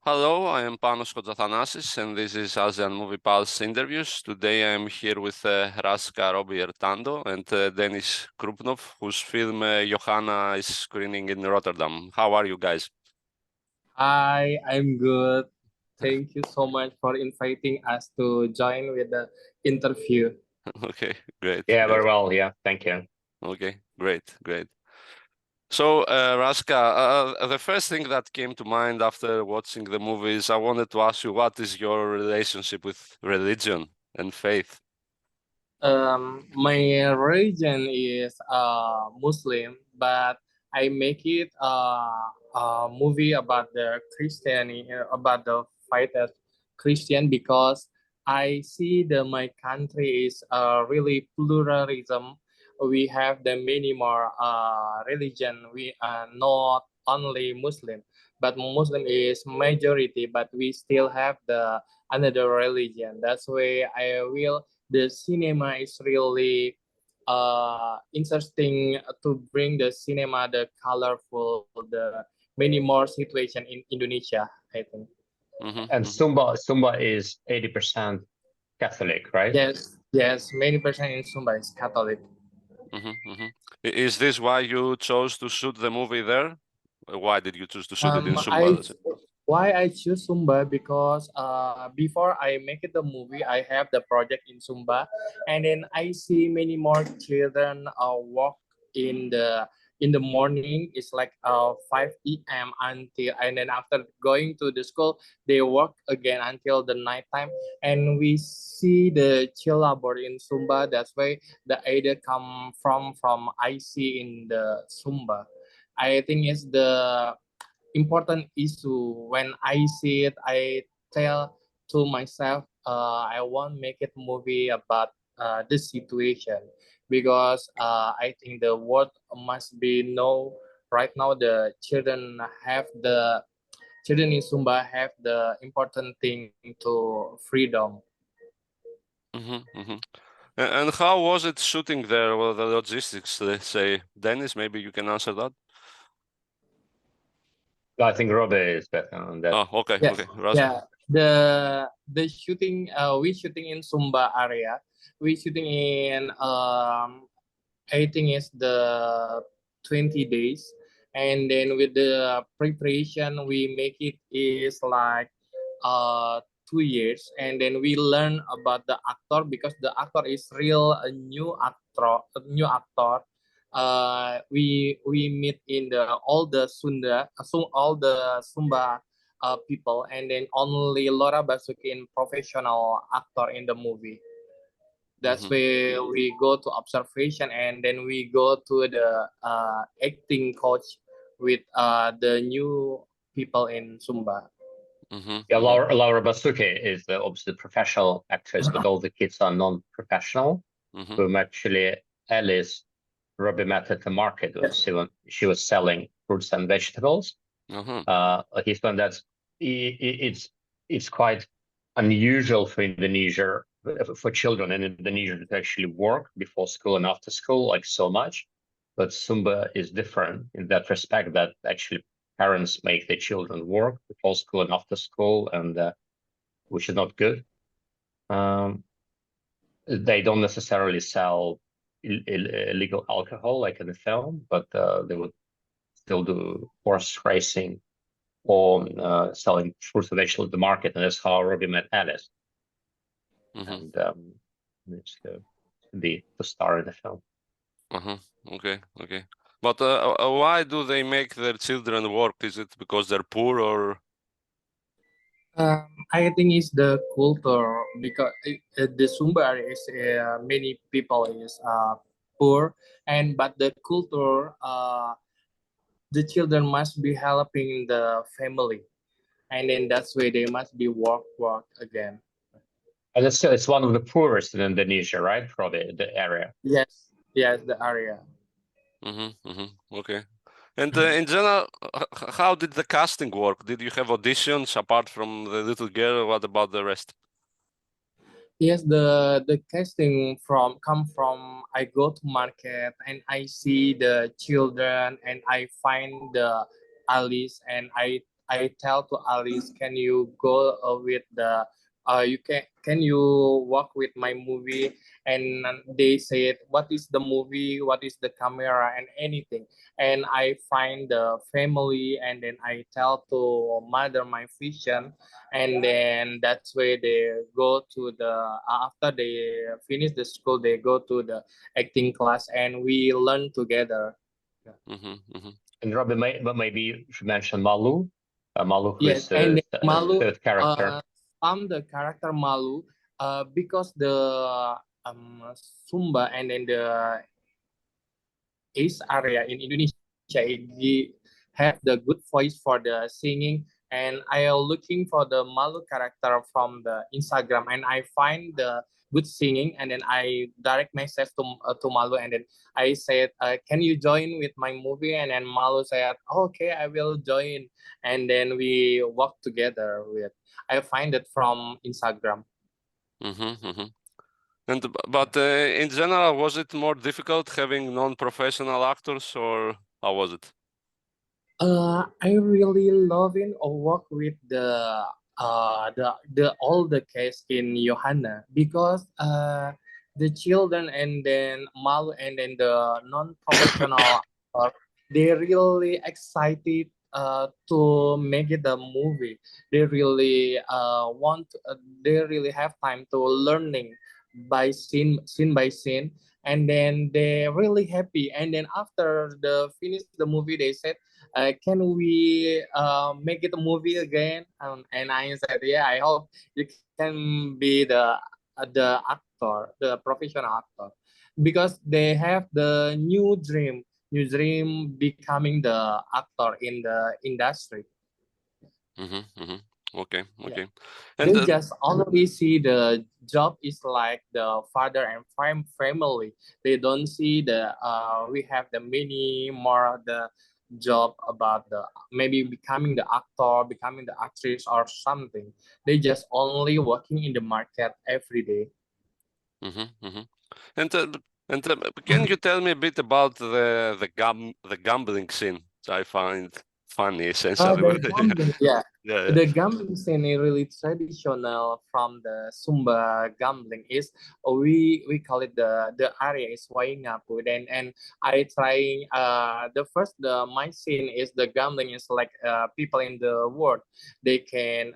Hello, I am Panos Kotzathanasis, and this is ASEAN Movie Pulse Interviews. Today I am here with Razka Robby Ertanto and Denis Krupnov, whose film Yohanna is screening in Rotterdam. How are you guys? Hi, I'm good. Thank you so much for inviting us to join with the interview. Okay, great. Yeah, great. very well. Yeah, thank you. Okay, great. So, Razka, the first thing that came to mind after watching the movie is I wanted to ask you, what is your relationship with religion and faith? My religion is Muslim, but I make it a movie about the Christianity, about the fight as Christian because I see my country is really pluralism. We have the many more religion. We are not only Muslim, but Muslim is majority, but we still have the another religion. That's why I will the cinema is really interesting to bring the cinema, the colorful, the many more situation in Indonesia, I think. And Sumba is 80% Catholic, right? Yes, many percent in Sumba is Catholic. Is this why you chose to shoot the movie there? Why did you choose to shoot it in Sumba? Why I choose Sumba because before I make it the movie, I have the project in Sumba, and then I see many more children walk in the morning. It's like 5 a.m. until, and then after going to the school, they work again until the night time, and we see the child labor in Sumba. That's why the idea come from I see in the Sumba. I think it's the important issue. When I see it, I tell to myself, I want make it movie about this situation because I think the world must be know right now the children in Sumba have the important thing to freedom. And how was it shooting there? Well, the logistics, let's say. Dennis, maybe you can answer that. I think Robby is better on that. Oh, okay, Yes. okay. Yeah, the shooting we shooting in Sumba area. We shooting in I think it's the 20 days, and then with the preparation we make it is like 2 years, and then we learn about the actor because the actor is real a new actor. We meet in the all the Sumba people, and then only Laura Basuki professional actor in the movie. That's where we go to observation, and then we go to the acting coach with the new people in Sumba. Yeah, Laura Basuki is obviously the professional actress, but all the kids are non-professional. Whom actually Alice Robby met at the market. She was selling fruits and vegetables. He found that it's quite unusual for Indonesia, for children in Indonesia to actually work before school and after school like so much. But Sumba is different in that respect, that actually parents make their children work before school and after school, and which is not good. They don't necessarily sell illegal alcohol like in the film, but they would still do horse racing or selling fruits and vegetables at the market, and that's how Robby met Alice. And it's the star in the film. Okay. But why do they make their children work? Is it because they're poor or? I think it's the culture because the Sumba is many people is poor, and but the culture the children must be helping the family, and then that's why they must be work again. And it's one of the poorest in Indonesia, right? Probably the area. Yes, the area. Okay. And in general, how did the casting work? Did you have auditions apart from the little girl? What about the rest? Yes, the casting come from I go to market and I see the children and I find the Alice and I I tell to Alice, can you go with the you can you work with my movie? And they said, what is the movie, what is the camera and anything. And I find the family, and then I tell to mother my vision, and then that's where they go to the after they finish the school, they go to the acting class and we learn together. And Robby, maybe you should mention Malu. Malu, who Yes, is and the then Malu, third character. I'm the character Malu, because the Sumba and then the East area in Indonesia, they have the good voice for the singing. And I am looking for the Malu character from the Instagram, and I find the good singing, and then I direct myself to Malu, and then I said, can you join with my movie? And then Malu said, okay, I will join. And then we work together with, I find it from Instagram. And but in general, was it more difficult having non-professional actors, or how was it? I really loving or work with the all the case in Yohanna, because the children and then Malu and then the non-professional they really excited to make it a movie. They really they really have time to learning by scene by scene, and then they really happy. And then after the finish the movie, they said, can we make it a movie again? And I said, yeah, I hope you can be the actor, the professional actor, because they have the new dream becoming the actor in the industry. Okay. Yeah. And They just only see the job is like the father and family. They don't see the we have the many more the job about the maybe becoming the actor, becoming the actress or something. They just only working in the market every day. And can you tell me a bit about the gambling scene? I find funny, essentially. The gambling, yeah. Yeah. The gambling scene is really traditional from the Sumba gambling. Is we call it the area is Waingapu. Then and I trying the first the my scene is the gambling is like people in the world, they can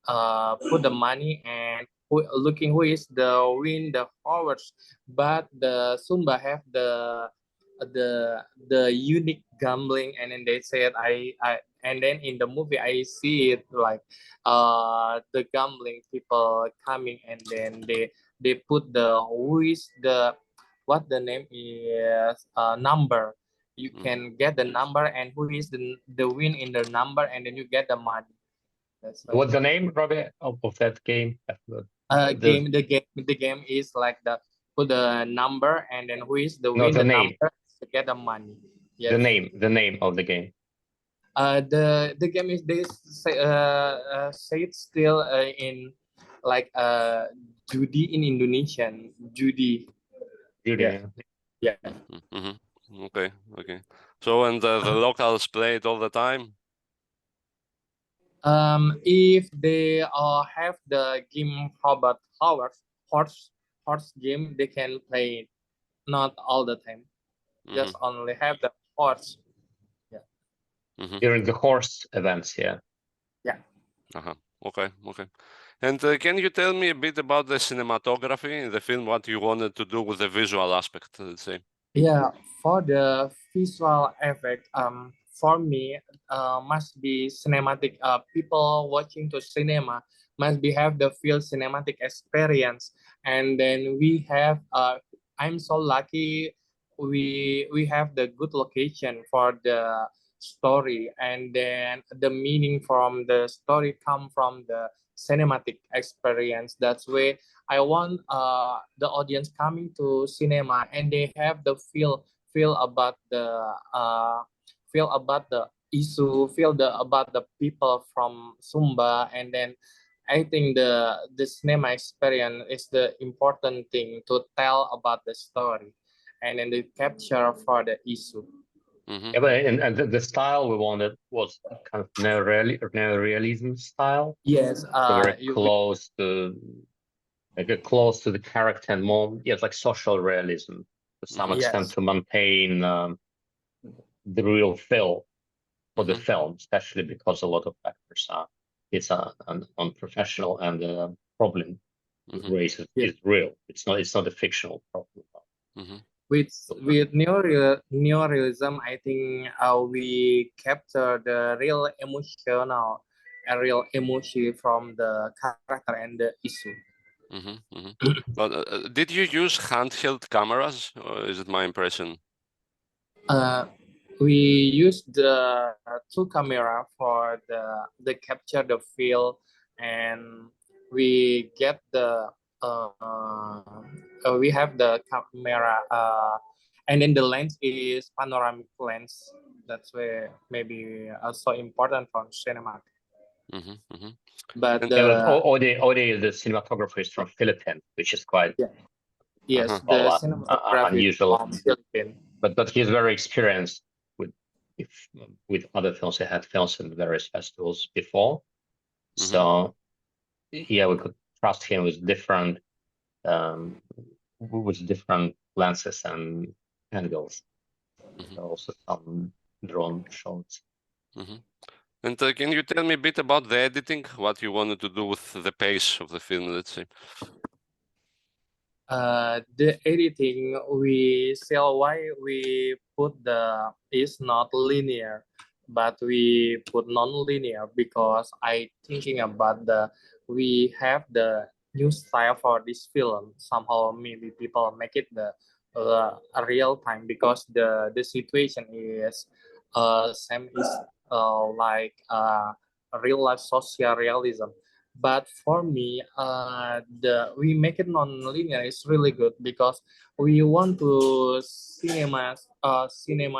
put the money and looking who is the win the horse. But the Sumba have the unique gambling, and then they said I and then in the movie I see it like the gambling people coming, and then they put the who is the what the name is number. You can get the number and who is the win in the number, and then you get the money. That's right. What's the name, Robby, of that game? The game is like the put the number, and then who is the No, win the the name. number to get the money. Yes. The name of the game. The game is they say it still in like judi in Indonesian, judi. Yeah. Yeah. Okay. So and the locals play it all the time. If they have the game about horse game, they can play it. Not all the time. Just only have the horse. Yeah. During the horse events, yeah. Yeah. Okay. And can you tell me a bit about the cinematography in the film? What you wanted to do with the visual aspect, let's say? Yeah, for the visual effect, for me, must be cinematic. People watching to cinema must be have the feel cinematic experience, and then we have. I'm so lucky. We have the good location for the story, and then the meaning from the story come from the cinematic experience. That's why I want the audience coming to cinema, and they have the feel about the issue, feel about the people from Sumba. And then I think the cinema experience is the important thing to tell about the story, and then the capture for the issue. Yeah, but and the style we wanted was kind of neorealism style. Yes, So very close to close to the character and more, yes, like social realism to some extent, to maintain the real feel for the film, especially because a lot of actors are unprofessional, and the problem with race is real. It's not a fictional problem. With neorealism, I think we capture the real emotional and real emotion from the character and the issue. But did you use handheld cameras, or is it my impression? We use the two camera for the capture the feel, and we get the we have the camera, and then the lens is panoramic lens. That's where maybe also important from cinema. But the cinematographer is from Philippines, which is quite yes, the cinematography unusual. from Philippines. But he's very experienced with other films. He had films in various festivals before, so yeah, we could trust him with different lenses and angles. Also some drone shots. And can you tell me a bit about the editing? What you wanted to do with the pace of the film, let's say? The editing, we say why we put is not linear, but we put non-linear, because I thinking about we have the new style for this film. Somehow maybe people make it a real time, because the situation is same is like real life social realism. But for me, we make it non-linear is really good, because we want to cinema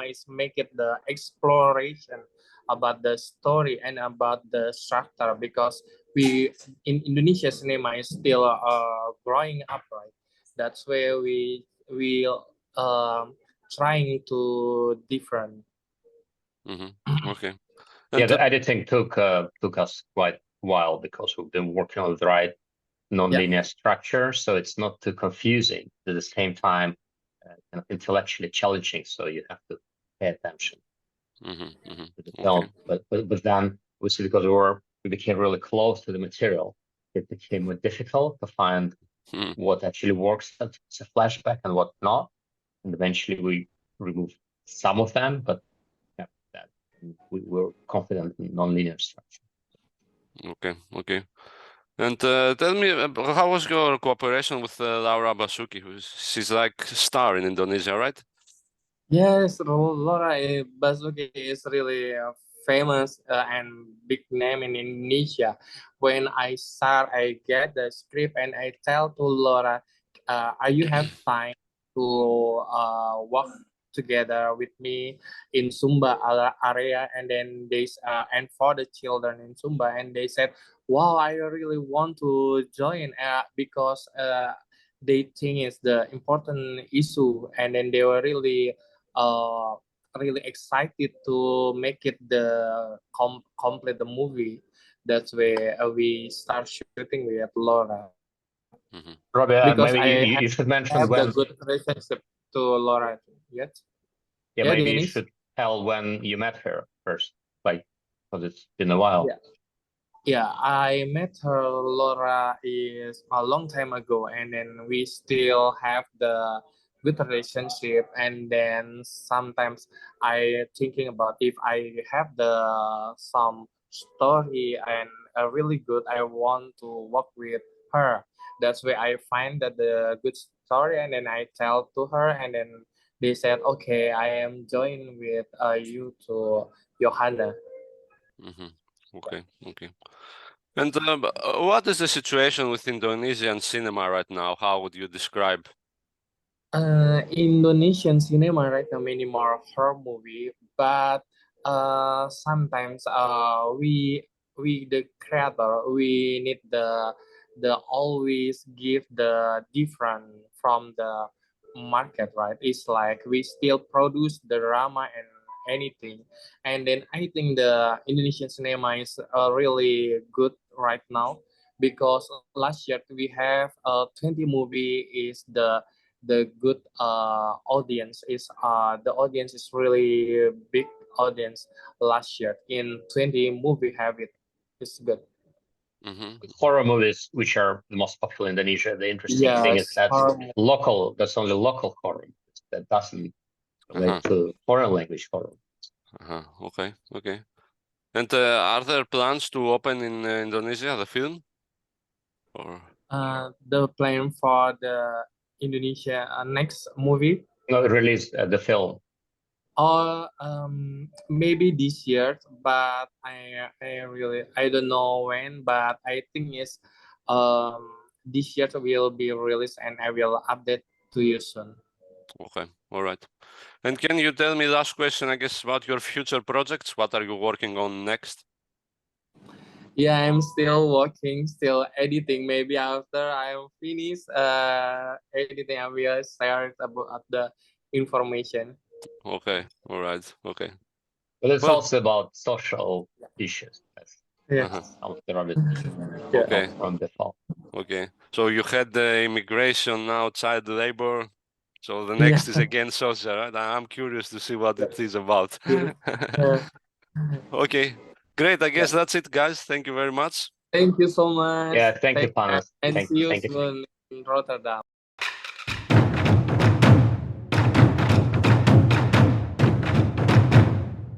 is make it the exploration about the story and about the structure, because we in Indonesia cinema is still growing up, right? That's where we trying to different. Okay. And the editing took us quite a while, because we've been working on the right non-linear structure, so it's not too confusing. At the same time, kind of intellectually challenging, so you have to pay attention to the film. But then, obviously, because we became really close to the material, it became more difficult to find what actually works as a flashback and what not. And eventually, we removed some of them, but we were confident in non-linear structure. Okay. And tell me, how was your cooperation with Laura Basuki? She's like a star in Indonesia, right? Yes, Laura Basuki is really famous and big name in Indonesia. When I get the script and I tell to Laura, "Are you have time to work together with me in Sumba area?" And then and for the children in Sumba, and they said, "Wow, I really want to join because they think it's the important issue," and then they were really excited to make it complete the movie. That's where we start shooting with Laura. Robbie, maybe you should mention have when the good relationship to Laura yet. Yeah, maybe Dennis? You should tell when you met her first, like, because it's been a while. Yeah, I met her, Laura, is a long time ago, and then we still have the good relationship. And then sometimes I thinking about if I have some story and a really good, I want to work with her. That's where I find that the good story, and then I tell to her, and then they said, "Okay, I am joining with you to Yohanna." Okay. And what is the situation with Indonesian cinema right now? How would you describe? Indonesian cinema right now many more horror movie, but sometimes we the creator, we need the always give the different from the market, right? It's like we still produce the drama and anything. And then I think the Indonesian cinema is really good right now, because last year we have 20 movie is the good audience is the audience is really big audience last year. In 20 movie have it. It's good. Horror movies, which are the most popular in Indonesia, the interesting thing is Yes, that's only local horror. That doesn't relate to foreign language horror. Okay, okay. And are there plans to open in Indonesia the film? Or the plan for the Indonesia next movie, No, release the film. or maybe this year, but I don't know when, but I think it's this year will be released, and I will update to you soon. okay, all right. And can you tell me, last question, I guess, about your future projects? What are you working on next? Yeah, I'm still working, still editing. Maybe after I'm finished editing, I will share about the information. Okay, all right, okay. But it's also about social issues. Yes. Okay. From the fall. Okay. So you had the immigration, now child labor. So the next is again social, right? I'm curious to see what it is about. Okay, great. I guess that's it, guys. Thank you very much. Thank you so much. Yeah, thank you, Panos. And see you Thank you. soon in Rotterdam.